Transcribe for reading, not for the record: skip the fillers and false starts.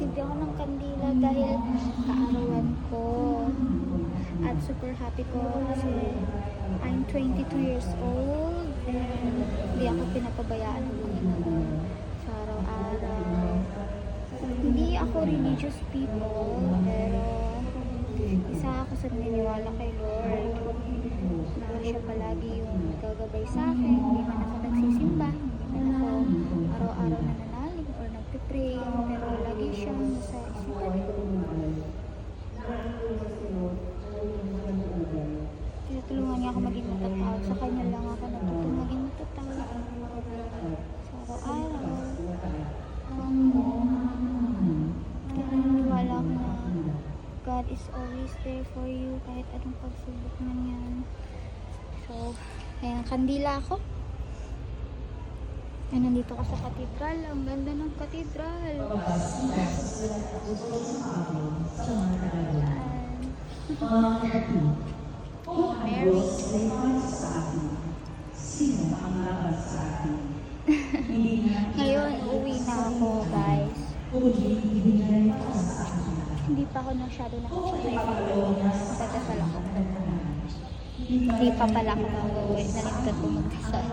nagsilbi ako ng kandila dahil kaarawan ko. At super happy ko kasi I'm 22 years old and hindi ako pinapabayaan sa araw-araw. Hindi ako religious people, pero isa ako sa naniniwala kay Lord na siya palagi yung gagabay sa akin. Hindi man ako nagsisimba, hindi man ako araw-araw nananalig or nagpipray, pero lagi siya sa isipan ko. Tinutulungan niya ako maging matatawag. Sa kanya lang ako natutulungan maging matatawag sa araw-araw. Naniniwala ako na God is always there for you kahit anong pagsubok man yan. So, ayan, kandila ako. Ay, nandito ko sa katedral. Ang ganda ng katedral. Mary. Ngayon, uwi na ako, guys. Hindi pa ako masyado nakachakay. Magdadasal ako. Hindi pa pala ako mag-uwi. Naligtad ko magdasal.